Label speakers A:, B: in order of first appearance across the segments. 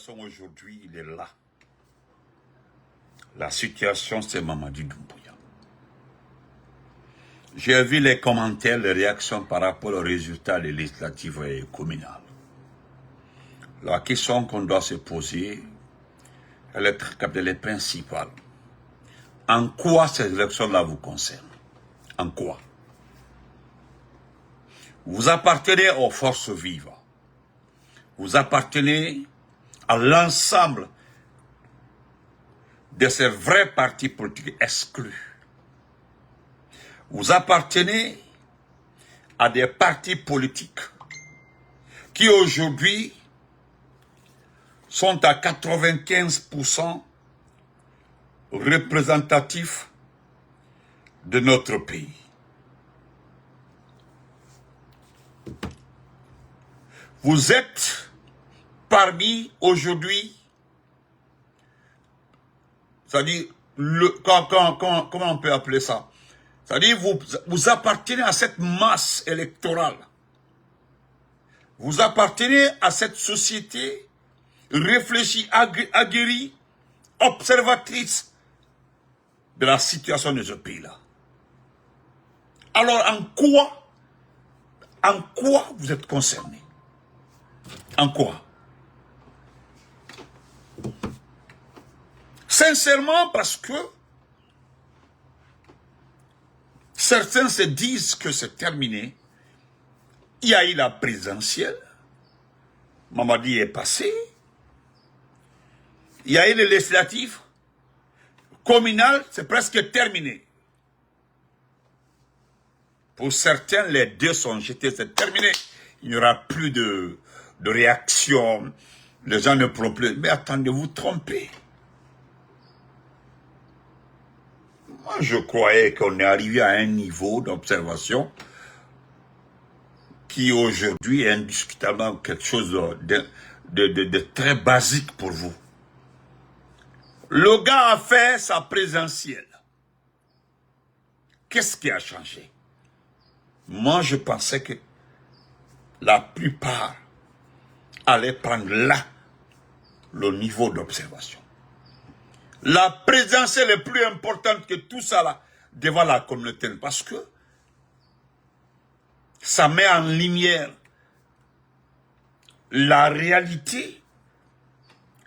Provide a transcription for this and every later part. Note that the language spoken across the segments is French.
A: situation aujourd'hui, il est là. La situation, c'est Mamadi Doumbouya. J'ai vu les commentaires, les réactions par rapport aux résultats des législatives et communales. La question qu'on doit se poser, elle est principale. En quoi ces élections-là vous concernent? En quoi? Vous appartenez aux forces vives. Vous appartenez à l'ensemble de ces vrais partis politiques exclus. Vous appartenez à des partis politiques qui aujourd'hui sont à 95% représentatifs de notre pays. Vous êtes parmi aujourd'hui, c'est-à-dire, comment on peut appeler ça? C'est-à-dire, vous appartenez à cette masse électorale. Vous appartenez à cette société réfléchie, aguerrie, observatrice de la situation de ce pays-là. Alors, en quoi vous êtes concerné? En quoi? Sincèrement, parce que certains se disent que c'est terminé. Il y a eu la présidentielle. Mamadi est passé. Il y a eu les législatives. Communales, c'est presque terminé. Pour certains, les deux sont jetés, c'est terminé. Il n'y aura plus de réaction. Les gens ne pourront plus. Mais attendez, vous trompez. Moi, je croyais qu'on est arrivé à un niveau d'observation qui aujourd'hui est indiscutablement quelque chose de très basique pour vous. Le gars a fait sa présidentielle. Qu'est-ce qui a changé? Moi, je pensais que la plupart allaient prendre là le niveau d'observation. La présidentielle est plus importante que tout ça là devant la communauté parce que ça met en lumière la réalité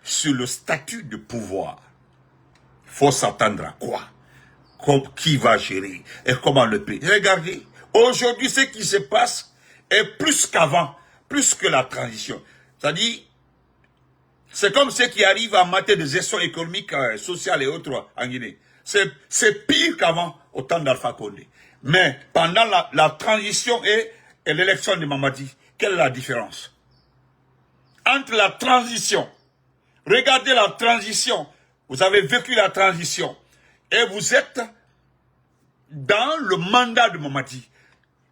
A: sur le statut de pouvoir. Il faut s'attendre à quoi? Qui va gérer et comment le pays? Regardez, aujourd'hui ce qui se passe est plus qu'avant, plus que la transition. C'est-à-dire, c'est comme ce qui arrive en matière de gestion économique, sociale et autres en Guinée. C'est pire qu'avant, au temps d'Alpha Condé. Mais pendant la transition et l'élection de Mamadi, quelle est la différence? Entre la transition, regardez la transition, vous avez vécu la transition, et vous êtes dans le mandat de Mamadi,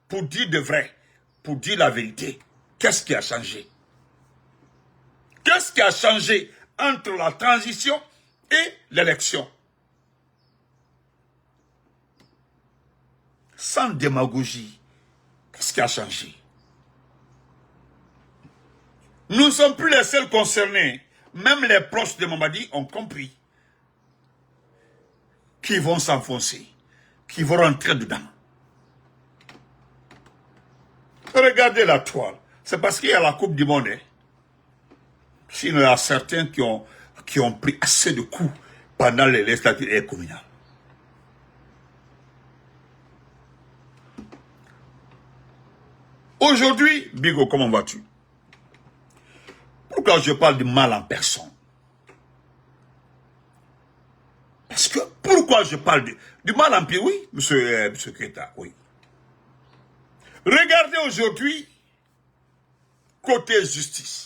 A: pour dire de vrai, pour dire la vérité. Qu'est-ce qui a changé? Qu'est-ce qui a changé entre la transition et l'élection? Sans démagogie, qu'est-ce qui a changé? Nous ne sommes plus les seuls concernés. Même les proches de Mamadi ont compris qu'ils vont s'enfoncer, qu'ils vont rentrer dedans. Regardez la toile. C'est parce qu'il y a la Coupe du Monde. Sinon, il y a certains qui ont pris assez de coups pendant les législatives et communales. Aujourd'hui, Bigo, comment vas-tu? Pourquoi je parle du mal en personne? Parce que, pourquoi je parle du mal en personne? Oui, monsieur Keita, oui. Regardez aujourd'hui, côté justice.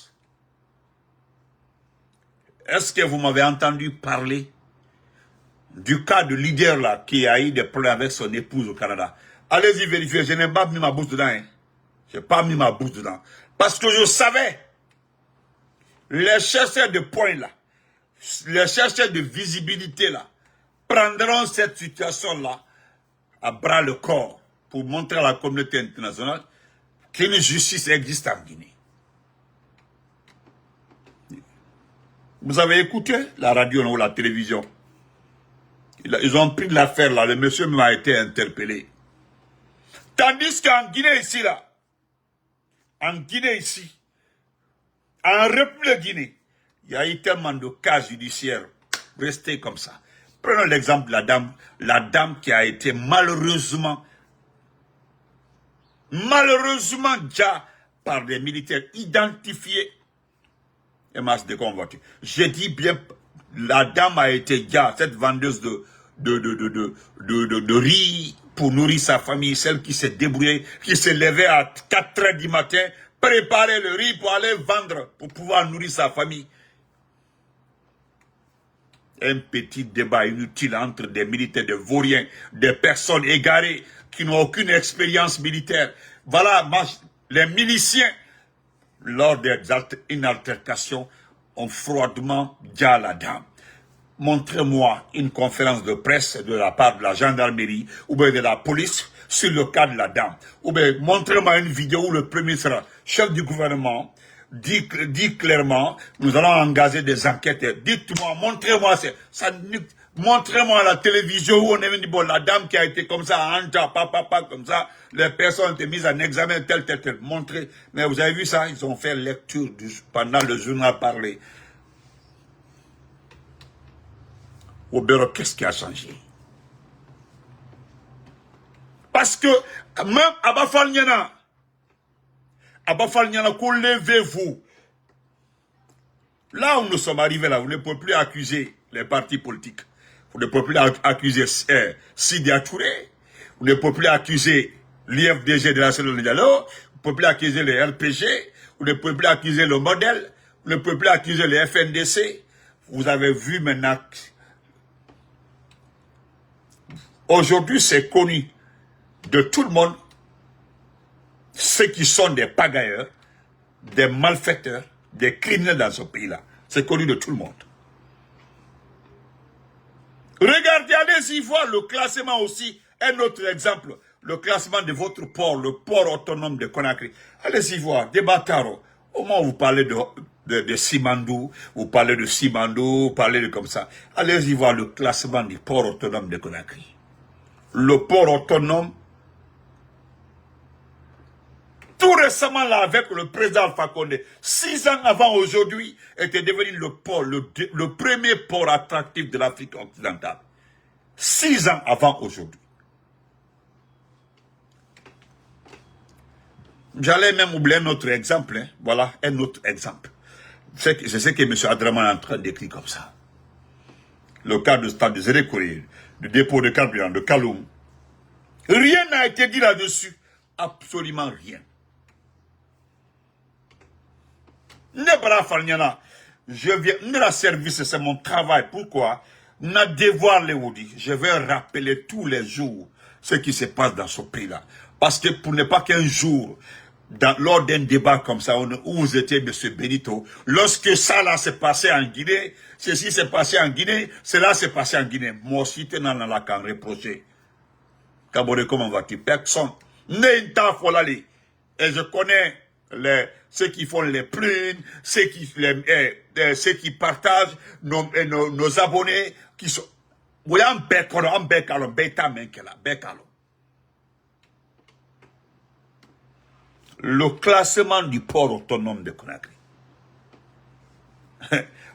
A: Est-ce que vous m'avez entendu parler du cas de leader là qui a eu des problèmes avec son épouse au Canada? Allez-y vérifier, je n'ai pas mis ma bouche dedans. Hein. Je n'ai pas mis ma bouche dedans. Parce que je savais, les chercheurs de points là, les chercheurs de visibilité là, prendront cette situation là à bras le corps pour montrer à la communauté internationale qu'une justice existe en Guinée. Vous avez écouté la radio ou la télévision? Ils ont pris l'affaire là, le monsieur m'a été interpellé. Tandis qu'en Guinée ici là, en Guinée ici, en République de Guinée, il y a eu tellement de cas judiciaires restés comme ça. Prenons l'exemple de la dame qui a été malheureusement déjà par des militaires identifiés et masse de convoiture. Je dis bien, la dame a été déjà, cette vendeuse de riz pour nourrir sa famille, celle qui s'est débrouillée, qui s'est levée à 4 h du matin, préparer le riz pour aller vendre, pour pouvoir nourrir sa famille. Un petit débat inutile entre des militaires, des vauriens, des personnes égarées qui n'ont aucune expérience militaire. Voilà, les miliciens, lors d'une altercation, ont froidement dit à la dame: montrez-moi une conférence de presse de la part de la gendarmerie ou bien de la police sur le cas de la dame. Ou bien montrez-moi une vidéo où le premier ministre, chef du gouvernement, dit clairement: nous allons engager des enquêtes. Dites-moi, montrez-moi ça. Montrez-moi à la télévision où on est venu, bon, la dame qui a été comme ça, Anja, papa, comme ça, les personnes ont été mises en examen, tel. Montrez. Mais vous avez vu ça? Ils ont fait lecture pendant le journal parlé. Au bureau, qu'est-ce qui a changé? Parce que, même Abafal Nyana, levez-vous. Là où nous sommes arrivés, là, vous ne pouvez plus accuser les partis politiques. Vous ne pouvez plus accuser Sidia Touré. Vous ne pouvez plus accuser l'IFDG de la Cédule Diallo. Vous ne pouvez plus accuser les RPG. Vous ne pouvez plus accuser le modèle. Vous ne pouvez plus accuser les FNDC. Vous avez vu maintenant. Aujourd'hui, c'est connu de tout le monde, ceux qui sont des pagailleurs, des malfaiteurs, des criminels dans ce pays-là. C'est connu de tout le monde. Regardez, allez-y voir le classement aussi. Un autre exemple, le classement de votre port, le port autonome de Conakry. Allez-y voir, des Bakaro. Au moment où vous parlez de Simandou, vous parlez de Simandou, vous parlez de comme ça. Allez-y voir le classement du port autonome de Conakry. Le port autonome, tout récemment là avec le président Alpha Condé, 6 ans avant aujourd'hui, était devenu le port, le premier port attractif de l'Afrique occidentale. 6 ans avant aujourd'hui. J'allais même oublier un autre exemple. Hein. Voilà, un autre exemple. C'est ce que M. Adraman est en train d'écrire comme ça. Le cas de stade de Zérékouré, du dépôt de carburant de Kaloum. Rien n'a été dit là-dessus. Absolument rien. Je viens, la service, c'est mon travail. Pourquoi? Na devoir les Oudi. Je vais rappeler tous les jours ce qui se passe dans ce pays-là. Parce que pour ne pas qu'un jour, lors d'un débat comme ça, où vous étiez, M. Benito, lorsque ça là s'est passé en Guinée, ceci s'est passé en Guinée, cela s'est passé en Guinée. Moi aussi, tu n'en as la qu'à reprocher. Kabore, comment vas-tu? Personne. Et je connais ceux qui font les prunes, ceux qui partagent nos abonnés, qui sont... Le classement du port autonome de Conakry.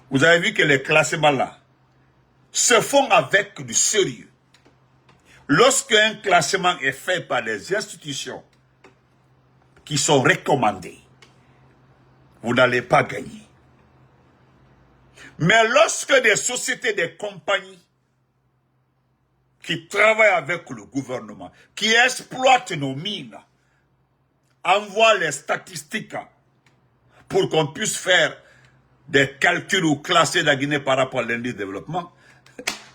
A: Vous avez vu que les classements là se font avec du sérieux. Lorsqu'un classement est fait par des institutions qui sont recommandées, vous n'allez pas gagner. Mais lorsque des sociétés, des compagnies qui travaillent avec le gouvernement, qui exploitent nos mines, envoient les statistiques pour qu'on puisse faire des calculs ou classer la Guinée par rapport à l'indice de développement,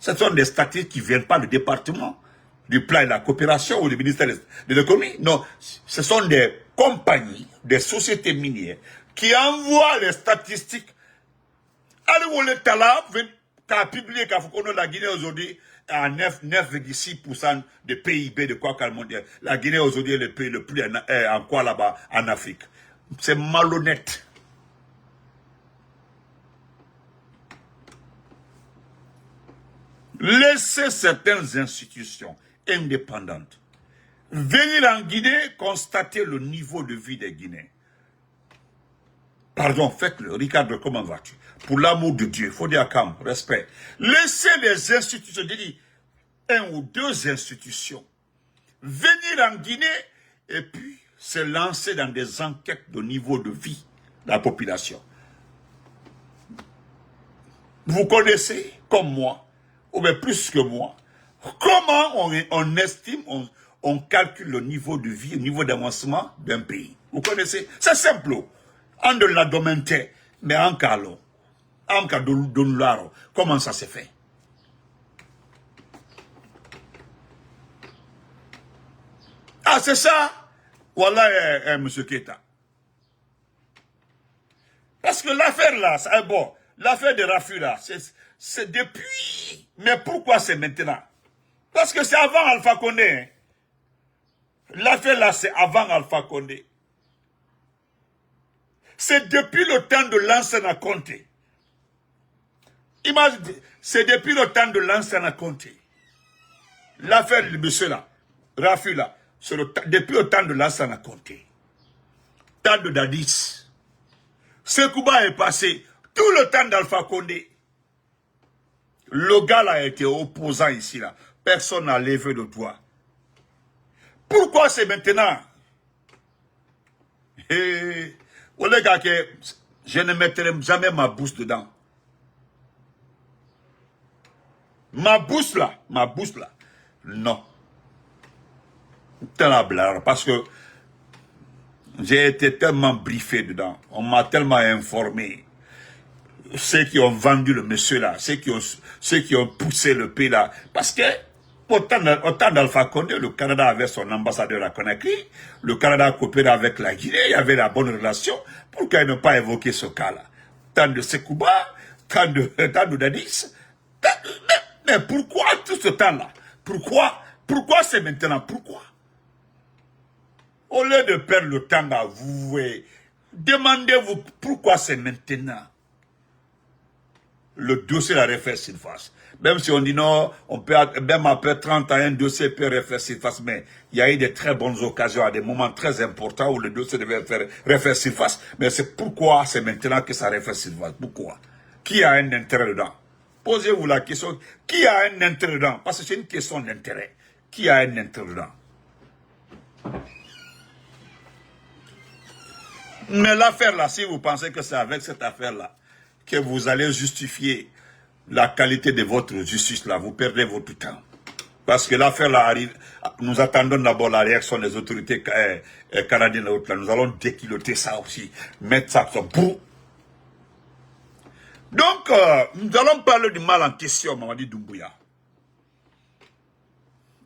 A: ce sont des statistiques qui ne viennent pas du département, du plan et de la coopération ou du ministère de l'économie. Non, ce sont des compagnies, des sociétés minières qui envoient les statistiques. Allez, le Talab a publié qu'à la Guinée aujourd'hui à 9,6% de PIB de quoi qu'elle mondial. La Guinée aujourd'hui est le pays le plus en quoi là-bas en Afrique. C'est malhonnête. Laissez certaines institutions indépendantes venir en Guinée constater le niveau de vie des Guinéens. Pardon, faites-le. Ricardo, comment vas-tu? Pour l'amour de Dieu, il faut dire calme, respect. Laissez les institutions, je dis, 1 ou 2 institutions, venir en Guinée et puis se lancer dans des enquêtes de niveau de vie de la population. Vous connaissez, comme moi, ou bien plus que moi, comment on estime, on calcule le niveau de vie, le niveau d'avancement d'un pays. Vous connaissez? C'est simple. En de la domente, mais en calo, en cas de comment ça se fait? Ah, c'est ça? Voilà, monsieur Keita. Parce que l'affaire là, c'est bon. L'affaire de Rafu là, c'est depuis. Mais pourquoi c'est maintenant? Parce que c'est avant Alpha Condé. Hein. L'affaire là, c'est avant Alpha Condé. C'est depuis le temps de l'ancien Conté. Imagine, c'est depuis le temps de l'ancien Conté. L'affaire de monsieur là, Rafu là, c'est depuis le temps de l'ancien Conté. Temps de Dadis. Sekouba est passé tout le temps d'Alpha Condé. Le gars là a été opposant ici là. Personne n'a levé le doigt. Pourquoi c'est maintenant? Les gars, je ne mettrai jamais ma bouche dedans. Ma bouche là, non. C'est la blague, parce que j'ai été tellement briefé dedans. On m'a tellement informé. Ceux qui ont vendu le monsieur là, ceux qui ont poussé le pays là. Parce que, au temps d'Alpha Condé, le Canada avait son ambassadeur à Conakry. Le Canada a coopéré avec la Guinée. Il y avait la bonne relation. Pourquoi ne pas évoquer ce cas-là? Tant de Sekouba, tant de Dadis. Mais pourquoi tout ce temps-là? Pourquoi c'est maintenant? Pourquoi? Au lieu de perdre le temps à vous, demandez-vous pourquoi c'est maintenant. Le dossier la refaire surface. Même si on dit non, on peut, même après 30 ans, un dossier peut refaire surface, mais il y a eu de très bonnes occasions à des moments très importants où le dossier devait refaire surface. Mais c'est pourquoi c'est maintenant que ça refaire surface. Pourquoi? Qui a un intérêt dedans? Posez-vous la question, qui a un intérêt dedans? Parce que c'est une question d'intérêt. Qui a un intérêt dedans? Mais l'affaire là, si vous pensez que c'est avec cette affaire-là que vous allez justifier la qualité de votre justice là, vous perdez votre temps. Parce que l'affaire là arrive, nous attendons d'abord la réaction des autorités canadiennes. Nous allons déquiloter ça aussi, mettre ça sur bout. Donc, nous allons parler du mal en question, Mamadi Doumbouya.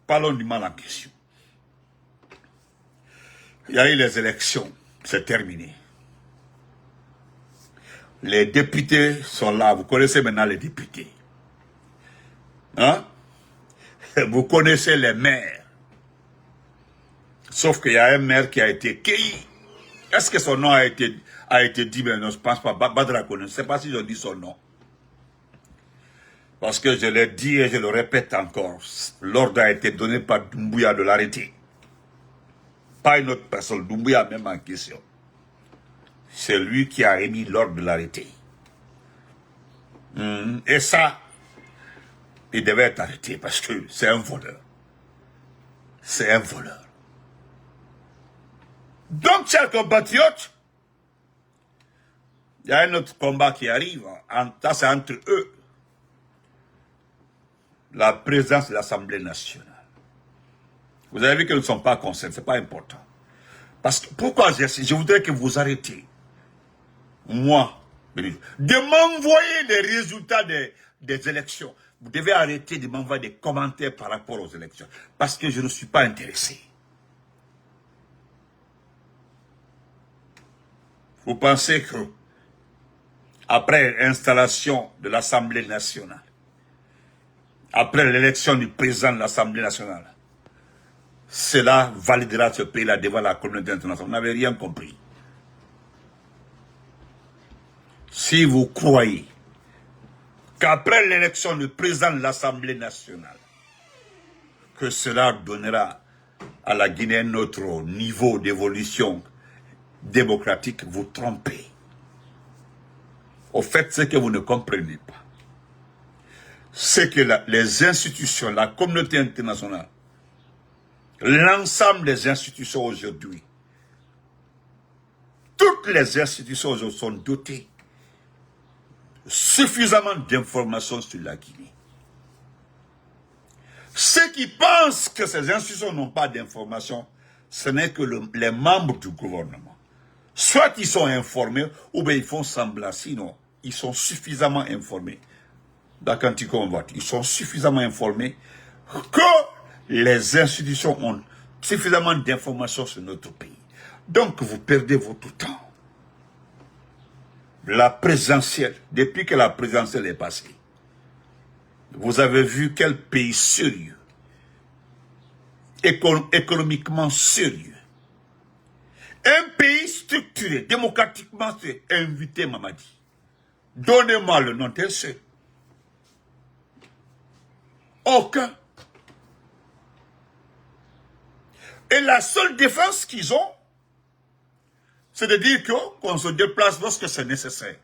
A: Parlons du mal en question. Il y a eu les élections, c'est terminé. Les députés sont là, vous connaissez maintenant les députés. Hein? Vous connaissez les maires. Sauf qu'il y a un maire qui a été cueilli. Est-ce que son nom a été dit? Mais non, je ne pense pas. Badra connaît. Je ne sais pas si je dis son nom. Parce que je l'ai dit et je le répète encore. L'ordre a été donné par Doumbouya de l'arrêter. Pas une autre personne. Doumbouya même en question. C'est lui qui a émis l'ordre de l'arrêter. Et ça, il devait être arrêté parce que c'est un voleur. C'est un voleur. Donc, chers compatriotes, il y a un autre combat qui arrive. Ça, c'est entre eux. La présidence de l'Assemblée nationale. Vous avez vu qu'ils ne sont pas concernés, ce n'est pas important. Parce que, pourquoi je voudrais que vous arrêtiez, moi, de m'envoyer les résultats des élections. Vous devez arrêter de m'envoyer des commentaires par rapport aux élections. Parce que je ne suis pas intéressé. Vous pensez que, après l'installation de l'Assemblée nationale, après l'élection du président de l'Assemblée nationale, cela validera ce pays-là devant la communauté internationale. Vous n'avez rien compris. Si vous croyez qu'après l'élection du président de l'Assemblée nationale, que cela donnera à la Guinée un autre niveau d'évolution démocratique, vous trompez. Au fait, ce que vous ne comprenez pas, c'est que les institutions, la communauté internationale, l'ensemble des institutions aujourd'hui, toutes les institutions aujourd'hui sont dotées suffisamment d'informations sur la Guinée. Ceux qui pensent que ces institutions n'ont pas d'informations, ce n'est que les membres du gouvernement. Soit ils sont informés, ou bien ils font semblant, sinon ils sont suffisamment informés. Ils sont suffisamment informés que les institutions ont suffisamment d'informations sur notre pays. Donc vous perdez votre temps. La présidentielle, depuis que la présidentielle est passée, vous avez vu quel pays sérieux, économiquement sérieux, un pays structuré, démocratiquement s'est invité Mamadi. Donnez-moi le nom d'un seul. Aucun. Et la seule défense qu'ils ont, c'est de dire qu'on se déplace lorsque c'est nécessaire.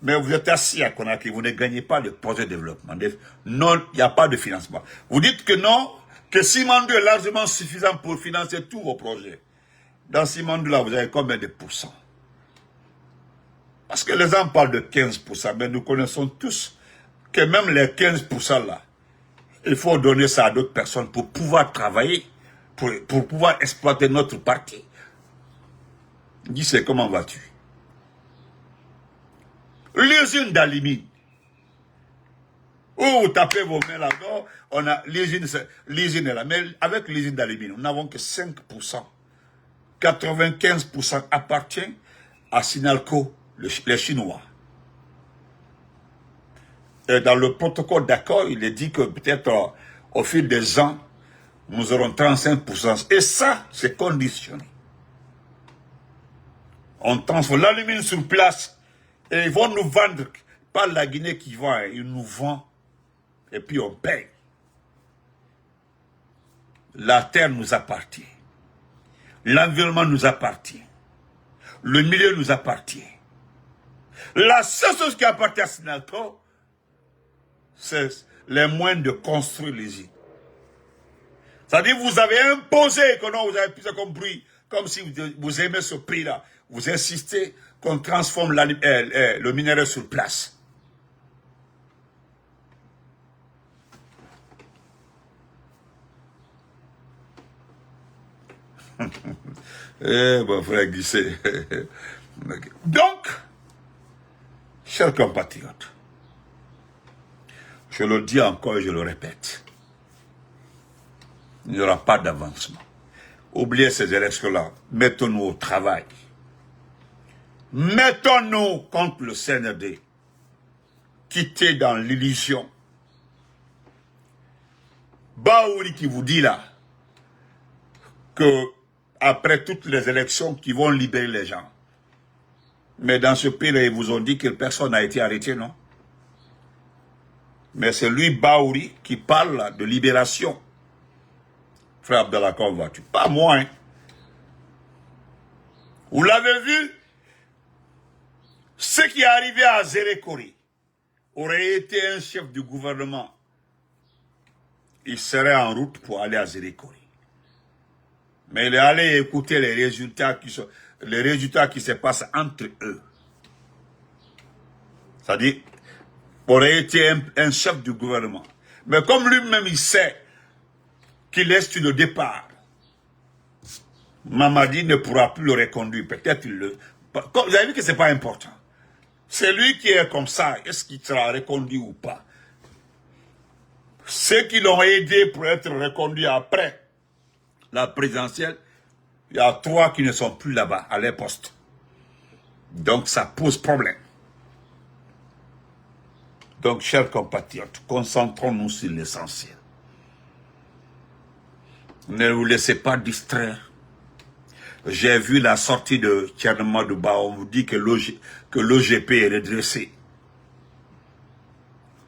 A: Mais vous êtes assis à Conakry, vous ne gagnez pas le projet de développement. Non, il n'y a pas de financement. Vous dites que non, que Simandou est largement suffisant pour financer tous vos projets. Dans Simandou, là, vous avez combien de pourcents? Parce que les gens parlent de 15%, mais nous connaissons tous que même les 15% là, il faut donner ça à d'autres personnes pour pouvoir travailler, pour pouvoir exploiter notre parti. Dis, c'est comment vas-tu? L'usine d'Alimine, où vous tapez vos mains là-dedans, on a l'usine est là, mais avec l'usine d'Alimine, nous n'avons que 5%. 95% appartient à Sinalco, les Chinois. Et dans le protocole d'accord, il est dit que peut-être au fil des ans, nous aurons 35%. Et ça, c'est conditionné. On transforme l'alumine sur place et ils vont nous vendre. Pas la Guinée qui vend, ils nous vendent et puis on paye. La terre nous appartient. L'environnement nous appartient. Le milieu nous appartient. La seule chose qui appartient à Sinalco, c'est les moyens de construire l'usine. C'est-à-dire vous avez imposé que non, vous avez plus compris, comme si vous aimez ce prix-là. Vous insistez qu'on transforme le minerai sur place. Bon frère Guissé. Donc, chers compatriotes, je le dis encore et je le répète, il n'y aura pas d'avancement. Oubliez ces élections-là, mettons-nous au travail. Mettons-nous contre le CNRD, quittez dans l'illusion. Baouri qui vous dit là, que après toutes les élections qui vont libérer les gens. Mais dans ce pays-là, ils vous ont dit que personne n'a été arrêté, non? Mais c'est lui, Baouri, qui parle là, de libération. Frère Abdallah, comment vas-tu? Pas moi, hein. Vous l'avez vu? Ce qui est arrivé à Zérékori aurait été un chef du gouvernement. Il serait en route pour aller à Zérékori. Mais il est allé écouter les résultats qui se passent entre eux. C'est-à-dire, aurait été un chef du gouvernement. Mais comme lui-même, il sait qu'il est sur le départ, Mamadi ne pourra plus le reconduire. Peut-être vous avez vu que ce n'est pas important. C'est lui qui est comme ça. Est-ce qu'il sera reconduit ou pas? Ceux qui l'ont aidé pour être reconduits après la présidentielle, il y a 3 qui ne sont plus là-bas, à leur poste. Donc ça pose problème. Donc, chers compatriotes, concentrons-nous sur l'essentiel. Ne vous laissez pas distraire. J'ai vu la sortie de Tchernomadouba, on vous dit que l'OGP est redressé.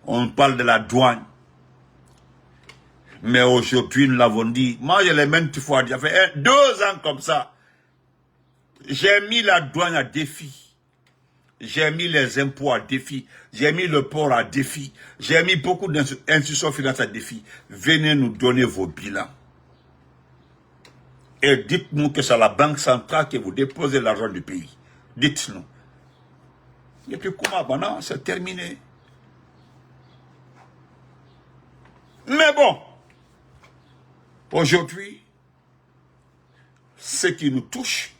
A: On parle de la douane. Mais aujourd'hui, nous l'avons dit. Moi, je l'ai même fois dit. Ça fait 2 ans comme ça. J'ai mis la douane à défi. J'ai mis les impôts à défi. J'ai mis le port à défi. J'ai mis beaucoup d'institutions financières à défi. Venez nous donner vos bilans. Et dites-nous que c'est la Banque centrale que vous déposez l'argent du pays. Dites-nous. Et puis comment, ben non, c'est terminé. Mais bon, aujourd'hui, ce qui nous touche,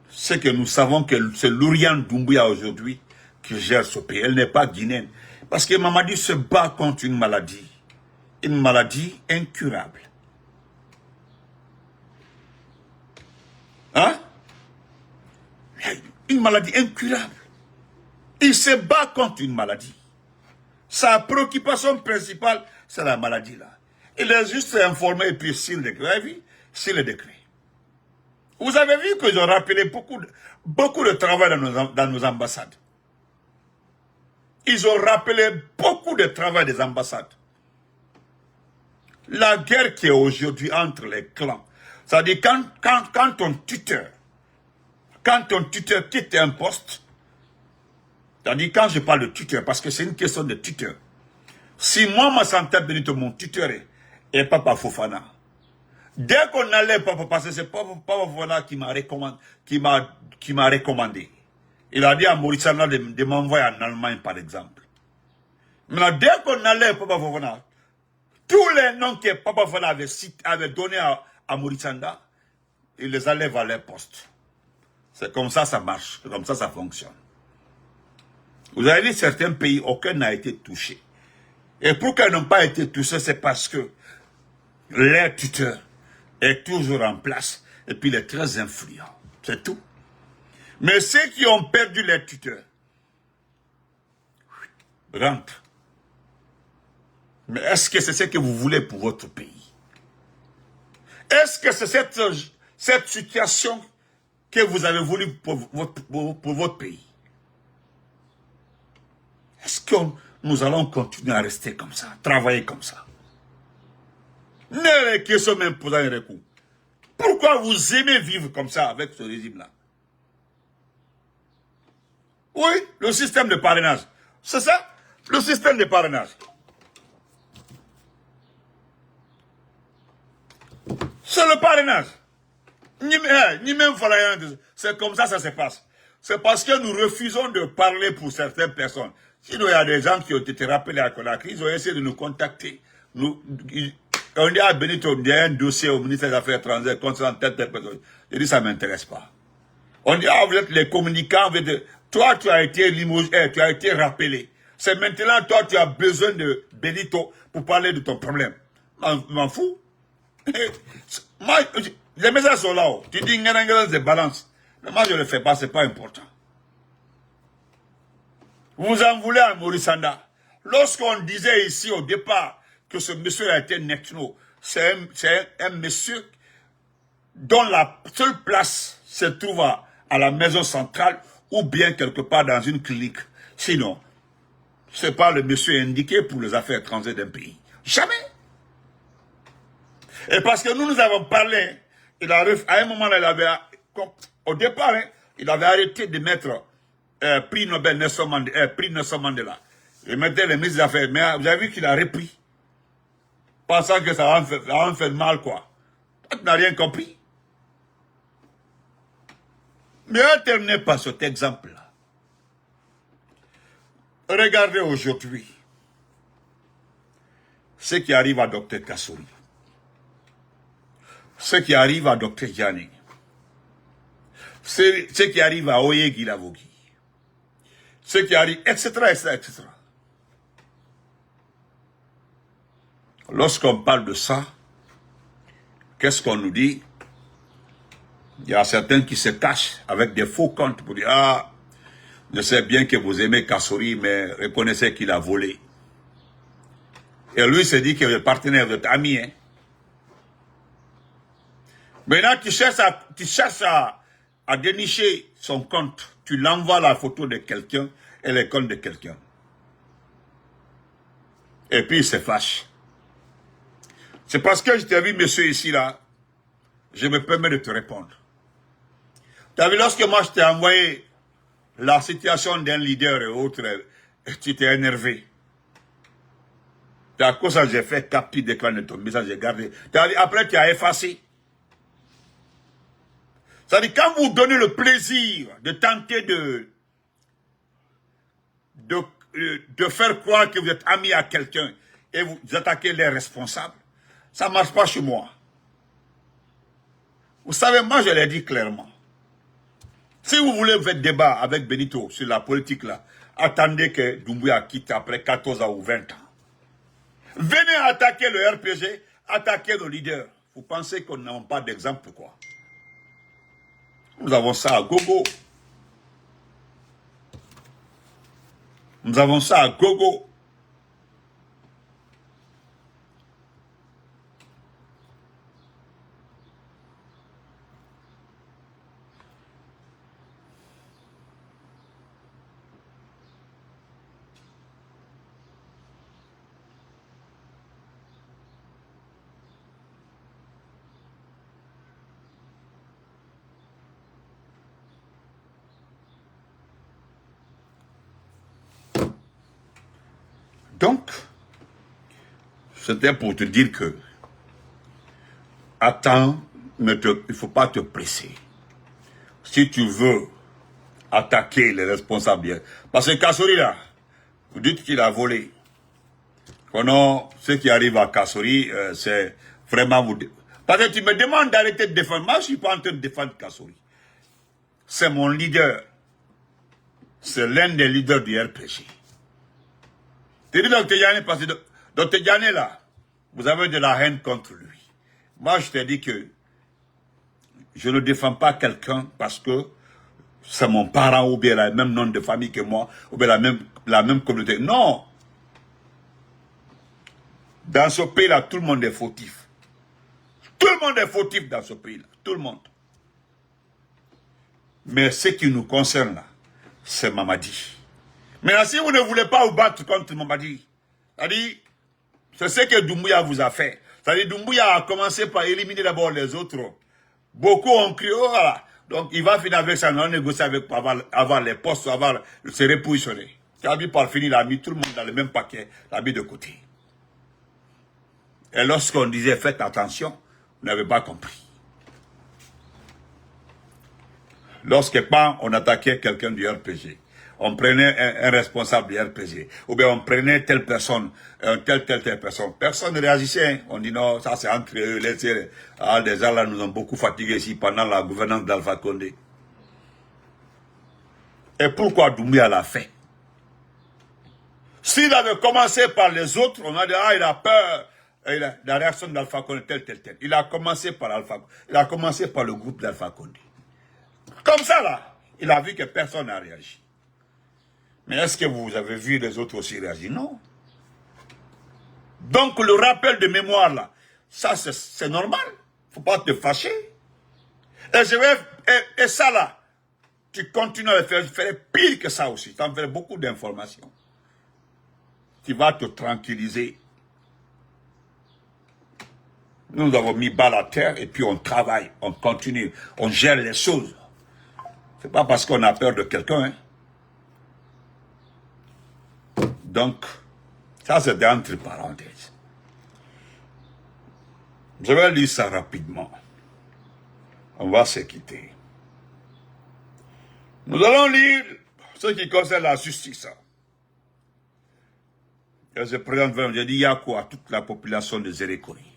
A: c'est que nous savons que c'est Lauriane Doumbouya aujourd'hui qui gère ce pays. Elle n'est pas guinéenne. Parce que Mamadi se bat contre une maladie incurable. Hein? Une maladie incurable. Il se bat contre une maladie. Sa préoccupation principale, c'est la maladie là. Il est juste informé et puis signe le décret. Vous avez vu? Signe le décret. Vous avez vu qu'ils ont rappelé beaucoup de travail dans nos ambassades. Ils ont rappelé beaucoup de travail des ambassades. La guerre qui est aujourd'hui entre les clans. C'est-à-dire quand ton tuteur quitte un poste, c'est-à-dire quand je parle de tuteur, parce que c'est une question de tuteur. Si moi, Massanta Benito, mon tuteur est Papa Fofana, dès qu'on allait, parce que c'est Papa Fofana qui m'a recommandé. Il a dit à Maurice de m'envoyer en Allemagne, par exemple. Maintenant, dès qu'on allait, Papa Fofana, tous les noms que Papa Fofana avait donnés à Maurice, il les enlève à leur poste. C'est comme ça, ça marche. C'est comme ça, ça fonctionne. Vous avez vu certains pays, aucun n'a été touché. Et pourquoi ils n'ont pas été touchés, c'est parce que leur tuteur est toujours en place et puis il est très influent. C'est tout. Mais ceux qui ont perdu leur tuteur rentrent. Mais est-ce que c'est ce que vous voulez pour votre pays? Est-ce que c'est cette situation que vous avez voulu pour votre pays? Est-ce que nous allons continuer à rester comme ça, travailler comme ça? Ne les questions même posant un recours. Pourquoi vous aimez vivre comme ça avec ce régime-là? Oui, le système de parrainage. C'est ça? Le système de parrainage. C'est le parrainage. Ni même Falayan, c'est comme ça se passe. C'est parce que nous refusons de parler pour certaines personnes. Sinon, il y a des gens qui ont été rappelés à Conakry, ils ont essayé de nous contacter. On dit à Benito, il y a un dossier au ministère des Affaires étrangères concernant telle personne. Je dis, ça ne m'intéresse pas. On dit, vous êtes les communicants, toi, tu as été limogé, tu as été rappelé. C'est maintenant, toi, tu as besoin de Benito pour parler de ton problème. Je m'en fous. Moi, les messages sont là. Tu dis, c'est balance. Mais moi, je ne le fais pas, ce n'est pas important. Vous en voulez à Maurice Anda. Lorsqu'on disait ici au départ que ce monsieur a été Necno, c'est un monsieur dont la seule place se trouve à la maison centrale ou bien quelque part dans une clinique. Sinon, ce n'est pas le monsieur indiqué pour les affaires étrangères d'un pays. Jamais. Et parce que nous avons parlé, à un moment, au départ, il avait arrêté de mettre prix Nobel Nelson Mandela. Il mettait les ministres des Affaires, mais vous avez vu qu'il a repris. Pensant que ça va en faire mal, quoi. Tu n'as rien compris. Mais ne terminez pas cet exemple-là. Regardez aujourd'hui ce qui arrive à Dr Kassouri. Ce qui arrive à Dr Gianni. Ce qui arrive à Oye Guilavogui. Ce qui arrive, etc., etc., etc. Lorsqu'on parle de ça, qu'est-ce qu'on nous dit? Il y a certains qui se cachent avec des faux comptes pour dire, ah, je sais bien que vous aimez Kassouri, mais reconnaissez qu'il a volé. Et lui se dit que le partenaire, votre ami, hein. Maintenant, tu cherches à dénicher son compte. Tu l'envoies la photo de quelqu'un et le compte de quelqu'un. Et puis il se fâche. C'est parce que je t'ai vu, monsieur, ici, là, je me permets de te répondre. Tu as vu, lorsque moi je t'ai envoyé la situation d'un leader et autres, tu t'es énervé. C'est à cause de ça que j'ai fait capture d'écran de ton message, j'ai gardé. Après, tu as effacé. C'est-à-dire, quand vous donnez le plaisir de tenter de faire croire que vous êtes ami à quelqu'un et vous attaquez les responsables, ça ne marche pas chez moi. Vous savez, moi je l'ai dit clairement. Si vous voulez faire débat avec Benito sur la politique là, attendez que Doumbouya quitte après 14 ans ou 20 ans. Venez attaquer le RPG, attaquer le leader. Vous pensez qu'on n'a pas d'exemple, quoi? Nous avons ça à gogo. Nous avons ça à gogo. Donc, c'était pour te dire que, attends, il ne faut pas te presser. Si tu veux attaquer les responsables, parce que Kassori là, vous dites qu'il a volé. Non, ce qui arrive à Kassori, c'est vraiment vous... Parce que tu me demandes d'arrêter de défendre. Moi, je ne suis pas en train de défendre Kassori. C'est mon leader. C'est l'un des leaders du RPG. Tu dis Dr. Diané, parce que Dr. Diané là, vous avez de la haine contre lui. Moi, je te dis que je ne défends pas quelqu'un parce que c'est mon parent ou bien le même nom de famille que moi, ou bien la même communauté. Non! Dans ce pays-là, tout le monde est fautif. Tout le monde est fautif dans ce pays-là. Tout le monde. Mais ce qui nous concerne là, c'est Mamadi. Maintenant, si vous ne voulez pas vous battre contre Mamadi, c'est-à-dire, c'est ce que Doumbouya vous a fait. C'est-à-dire, Doumbouya a commencé par éliminer d'abord les autres. Beaucoup ont crié, oh là. Donc, il va finir avec ça, on négocier avec pour avoir les postes, avoir se repositionner. Tu as vu, par finir, il a mis tout le monde dans le même paquet, il a mis de côté. Et lorsqu'on disait faites attention, vous n'avez pas compris. Lorsque quand on attaquait quelqu'un du RPG, on prenait un responsable du RPG, ou bien on prenait telle personne, telle personne, personne ne réagissait. On dit non, ça c'est entre eux, laissez. Ah, les gens là nous ont beaucoup fatigués ici pendant la gouvernance d'Alpha Condé. Et pourquoi Doumbouya l'a fait? S'il avait commencé par les autres, on a dit ah il a peur. La réaction d'Alpha Condé, tel. Il a commencé par Alpha Condé. Il a commencé par le groupe d'Alpha Condé. Comme ça, là, il a vu que personne n'a réagi. Mais est-ce que vous avez vu les autres aussi réagir? Non. Donc, le rappel de mémoire, là, ça, c'est normal. Il ne faut pas te fâcher. Et ça, là, tu continues à le faire. Je ferai pire que ça aussi. Tu en ferais beaucoup d'informations. Tu vas te tranquilliser. Nous avons mis balle à terre et puis on travaille, on continue, on gère les choses. C'est pas parce qu'on a peur de quelqu'un. Hein. Donc, ça c'est entre parenthèses. Je vais lire ça rapidement. On va se quitter. Nous allons lire ce qui concerne la justice. Et je présente vraiment, je dis Yako à toute la population de Zérékori.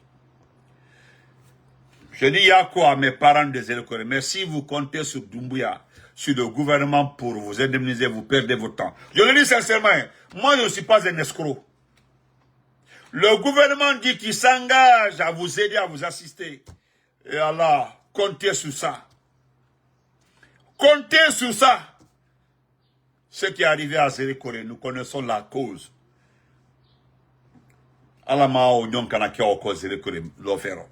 A: Je dis Yako à mes parents de Zérékori. Mais si vous comptez sur Doumbouya, sur le gouvernement pour vous indemniser, vous perdez votre temps. Je le dis sincèrement, moi je ne suis pas un escroc. Le gouvernement dit qu'il s'engage à vous aider, à vous assister. Et Allah, comptez sur ça. Comptez sur ça. Ce qui est arrivé à Zérékori, nous connaissons la cause. Allah m'a oignon kanake au cause Zérékori l'offert.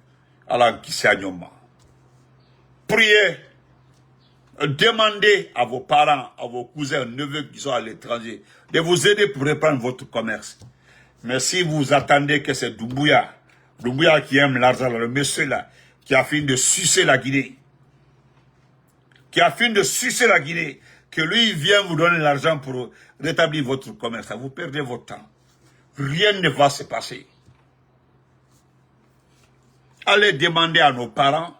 A: Allah qui s'est agnoma. Priez. Demandez à vos parents, à vos cousins, neveux qui sont à l'étranger, de vous aider pour reprendre votre commerce. Mais si vous attendez que c'est Doumbouya qui aime l'argent, le monsieur là, qui a fini de sucer la Guinée, que lui vient vous donner l'argent pour rétablir votre commerce, vous perdez votre temps. Rien ne va se passer. Allez demander à nos parents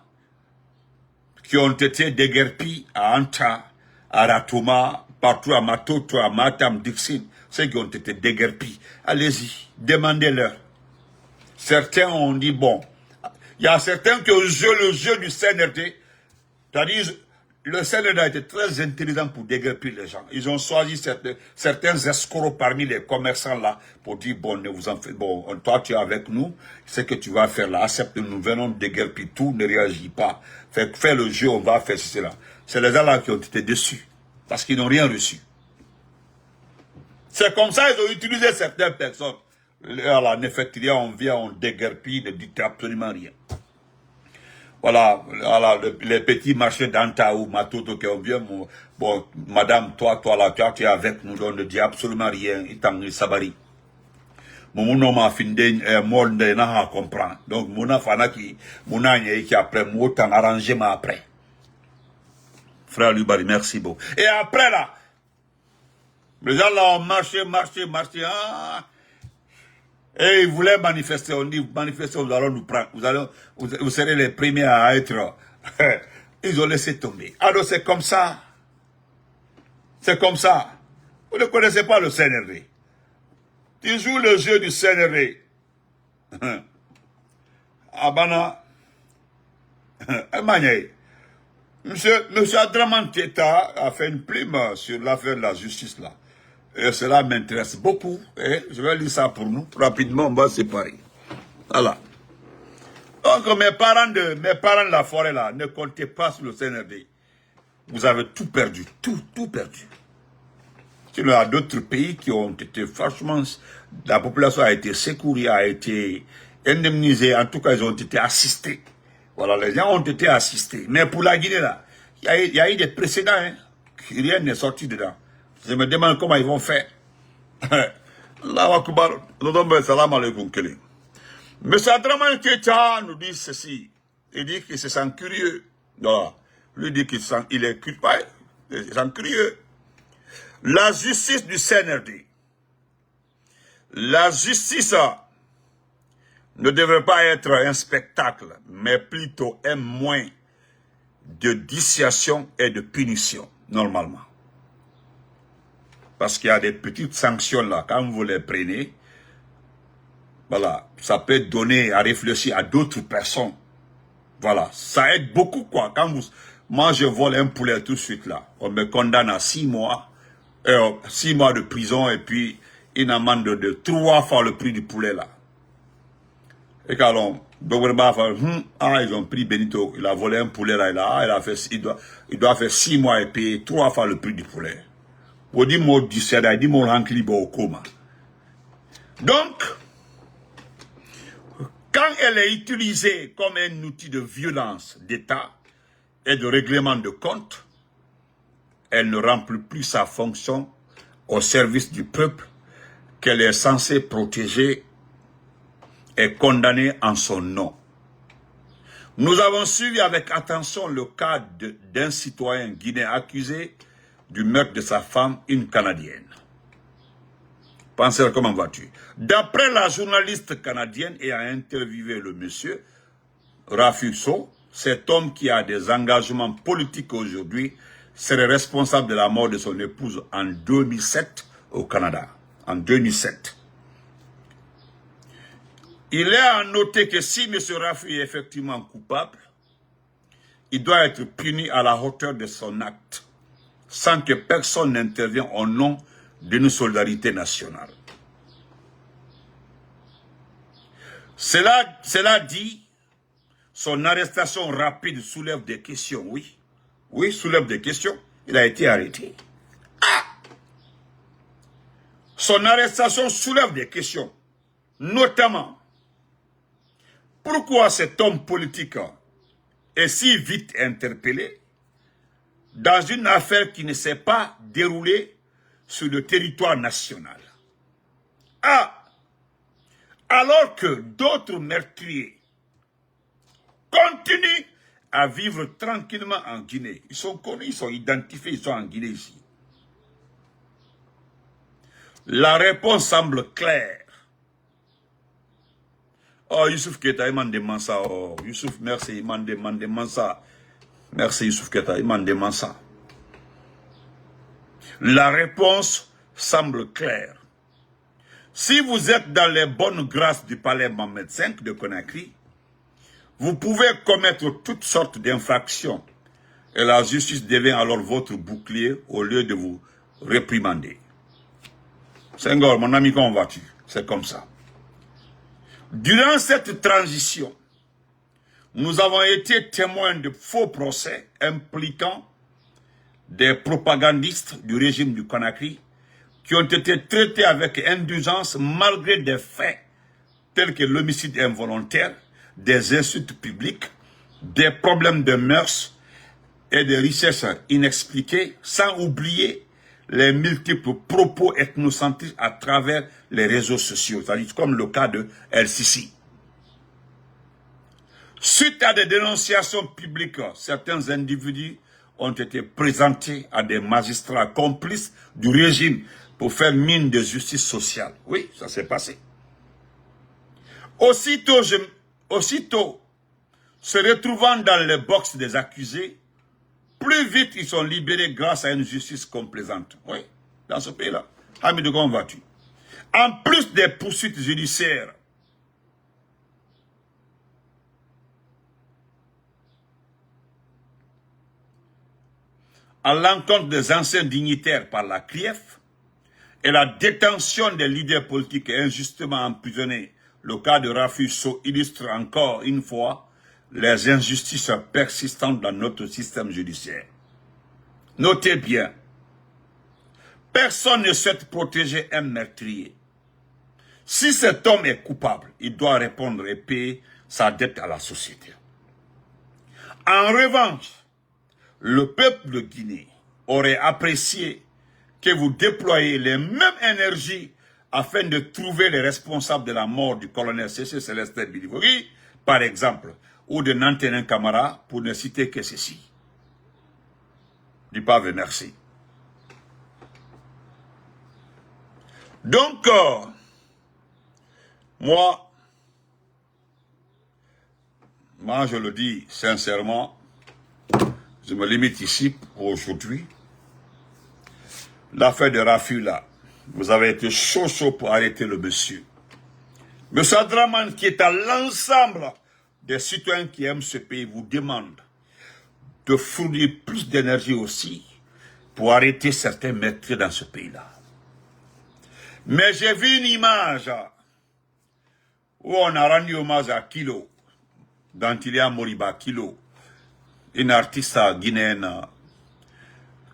A: qui ont été déguerpis à Anta, à Ratoma, partout à Matoto, à Matam, Dixin, ceux qui ont été déguerpis. Allez-y, demandez-leur. Certains ont dit, bon, il y a certains qui ont joué le jeu du CNRD, c'est-à-dire, le CNRD a été très intelligent pour déguerpir les gens. Ils ont choisi certains escrocs parmi les commerçants là pour dire, bon, ne vous en faites, bon, toi tu es avec nous, ce que tu vas faire là, accepte, nous venons déguerpir tout, ne réagis pas. Fais le jeu, on va faire cela. C'est les gens là qui ont été déçus, parce qu'ils n'ont rien reçu. C'est comme ça qu'ils ont utilisé certaines personnes. Là, Néfétria, on vient, on déguerpit, ne dit absolument rien. Voilà, les petits marchés d'Antaou, Matoto, qui ont bien, bon, madame, toi là, tu es avec nous, on ne dit absolument rien, il sabari. Mon nom a fini, moi, n'a pas comprendre. Donc, mon afana qui après, moi, t'en arrangé, mais après. Frère Lubari, merci beaucoup. Et après, là, les gens là ont marché, et ils voulaient manifester, on dit, manifester, nous allons nous prendre, vous serez les premiers à être, ils ont laissé tomber. Alors c'est comme ça. C'est comme ça. Vous ne connaissez pas le CNRD. Tu joues le jeu du CNRD. Abana. Monsieur Adraman Teta a fait une plume sur l'affaire de la justice là. Et cela m'intéresse beaucoup. Et je vais lire ça pour nous. Rapidement, on va se séparer. Voilà. Donc, mes parents de la forêt, là, ne comptez pas sur le CNRD. Vous avez tout perdu. Tout perdu. Il y a d'autres pays qui ont été, franchement, la population a été secourue, a été indemnisée. En tout cas, ils ont été assistés. Voilà, les gens ont été assistés. Mais pour la Guinée, là, il y a eu des précédents, hein. Rien n'est sorti dedans. Je me demande comment ils vont faire. Allahu Akbar. Salam alaikum. Monsieur Adraman Teta nous dit ceci. Il dit qu'il se sent curieux. Voilà. Lui dit qu'il est curieux. Il se sent curieux. La justice du CNRD. La justice ne devrait pas être un spectacle, mais plutôt un moyen de dissuasion et de punition, normalement. Parce qu'il y a des petites sanctions là, quand vous les prenez, voilà, ça peut donner à réfléchir à d'autres personnes. Voilà, ça aide beaucoup quoi. Moi je vole un poulet tout de suite là, on me condamne à 6 mois, 6 mois de prison et puis une amende de 3 fois le prix du poulet là. Et quand ils ont pris Benito, il a volé un poulet là, il doit faire 6 mois et payer 3 fois le prix du poulet. Donc, quand elle est utilisée comme un outil de violence d'État et de règlement de compte, elle ne remplit plus sa fonction au service du peuple qu'elle est censée protéger et condamner en son nom. Nous avons suivi avec attention le cas d'un citoyen guinéen accusé du meurtre de sa femme, une Canadienne. Pensez, comment vas-tu? D'après la journaliste canadienne ayant interviewé le monsieur, Rafuso, cet homme qui a des engagements politiques aujourd'hui, serait responsable de la mort de son épouse en 2007 au Canada. En 2007. Il est à noter que si M. Rafi est effectivement coupable, il doit être puni à la hauteur de son acte, sans que personne n'intervienne au nom d'une solidarité nationale. Cela dit, son arrestation rapide soulève des questions, oui. Oui, soulève des questions. Il a été arrêté. Son arrestation soulève des questions. Notamment, pourquoi cet homme politique est si vite interpellé dans une affaire qui ne s'est pas déroulée sur le territoire national? Alors que d'autres meurtriers continuent à vivre tranquillement en Guinée. Ils sont connus, ils sont identifiés, ils sont en Guinée ici. La réponse semble claire. Oh, Youssouf Keita, il m'a demandé ça. Oh, Youssouf, merci, il m'a demandé ça. Merci, Youssouf Keita, il m'a demandé ça. La réponse semble claire. Si vous êtes dans les bonnes grâces du palais Mohamed V de Conakry, vous pouvez commettre toutes sortes d'infractions et la justice devient alors votre bouclier au lieu de vous réprimander. Senghor, mon ami, comment vas-tu? C'est comme ça. Durant cette transition, nous avons été témoins de faux procès impliquant des propagandistes du régime du Conakry qui ont été traités avec indulgence malgré des faits tels que l'homicide involontaire, des insultes publiques, des problèmes de mœurs et des richesses inexpliquées, sans oublier les multiples propos ethnocentristes à travers les réseaux sociaux, c'est-à-dire comme le cas de El Sisi. Suite à des dénonciations publiques, certains individus ont été présentés à des magistrats complices du régime pour faire mine de justice sociale. Oui, ça s'est passé. Aussitôt, se retrouvant dans les box des accusés, plus vite ils sont libérés grâce à une justice complaisante. Oui, dans ce pays-là. Hamidou, comment vas-tu? En plus des poursuites judiciaires, à l'encontre des anciens dignitaires par la CRIEF et la détention des leaders politiques injustement emprisonnés, le cas de Rafi Sow illustre encore une fois les injustices persistantes dans notre système judiciaire. Notez bien, personne ne souhaite protéger un meurtrier. Si cet homme est coupable, il doit répondre et payer sa dette à la société. En revanche, le peuple de Guinée aurait apprécié que vous déployiez les mêmes énergies afin de trouver les responsables de la mort du colonel C.C. Célestin Bilivori, par exemple, ou de Nantenin Camara, pour ne citer que ceci. Du pavé, merci. Donc, moi, je le dis sincèrement, je me limite ici pour aujourd'hui. L'affaire de Rafi, là, vous avez été chaud pour arrêter le monsieur. Monsieur Adraman, qui est à l'ensemble des citoyens qui aiment ce pays, vous demande de fournir plus d'énergie aussi pour arrêter certains meurtriers dans ce pays-là. Mais j'ai vu une image où on a rendu hommage à Kilo, d'Antilia Moriba Kilo, une artiste guinéenne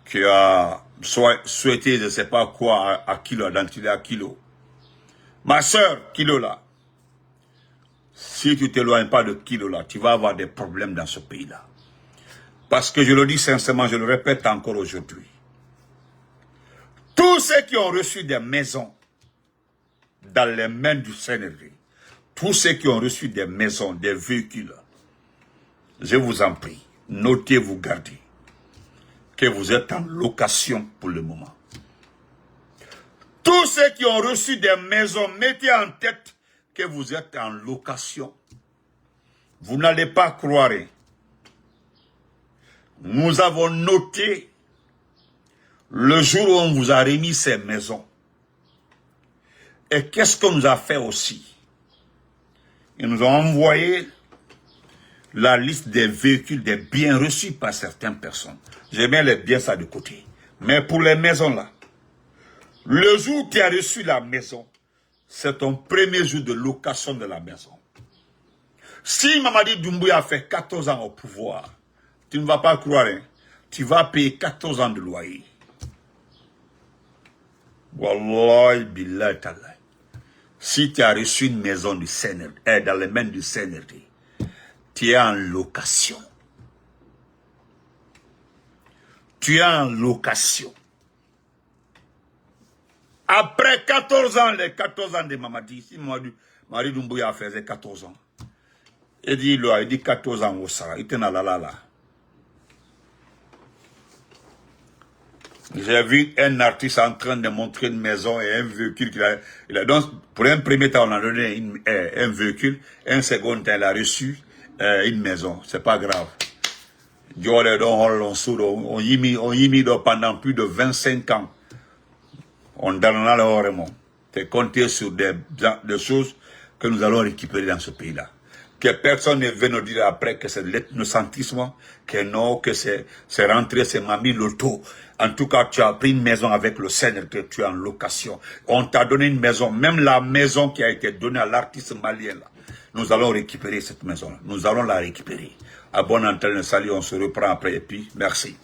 A: qui a souhaité, je ne sais pas quoi, à Kilo, d'Antilia Kilo. Ma soeur, Kilo là, si tu ne t'éloignes pas de Kilo là, tu vas avoir des problèmes dans ce pays-là. Parce que je le dis sincèrement, je le répète encore aujourd'hui. Tous ceux qui ont reçu des maisons dans les mains du CNRD, tous ceux qui ont reçu des maisons, des véhicules, je vous en prie, notez, vous gardez, que vous êtes en location pour le moment. Tous ceux qui ont reçu des maisons, mettez en tête que vous êtes en location. Vous n'allez pas croire. Nous avons noté le jour où on vous a remis ces maisons. Et qu'est-ce qu'on nous a fait aussi? Ils nous ont envoyé la liste des véhicules, des biens reçus par certaines personnes. J'ai mis les biens ça de côté. Mais pour les maisons là, le jour où tu as reçu la maison, c'est ton premier jour de location de la maison. Si Mamadi Doumbouya a fait 14 ans au pouvoir, tu ne vas pas croire, hein, tu vas payer 14 ans de loyer. Wallahi billahi ta'ala. Si tu as reçu une maison du CNRD, dans les mains du CNRD, tu es en location. Tu es en location. Après 14 ans, les 14 ans de Mamadi, si Marie Doumbouya faisait 14 ans. Il dit 14 ans au Sahara. Il était dans là. J'ai vu un artiste en train de montrer une maison et un véhicule qu'il a donc, pour un premier temps, on a donné un véhicule, un second temps, il a reçu une maison. C'est pas grave. On y mis pendant plus de 25 ans. On donnera le remont. C'est compter sur des choses que nous allons récupérer dans ce pays-là. Que personne ne vienne nous dire après que c'est l'ethnocentrisme, que non, que c'est rentré, c'est Mami Loto. En tout cas, tu as pris une maison avec le Seigneur que tu es en location. On t'a donné une maison, même la maison qui a été donnée à l'artiste malien là. Nous allons récupérer cette maison-là. Nous allons la récupérer. À bon antenne, salut, on se reprend après et puis merci.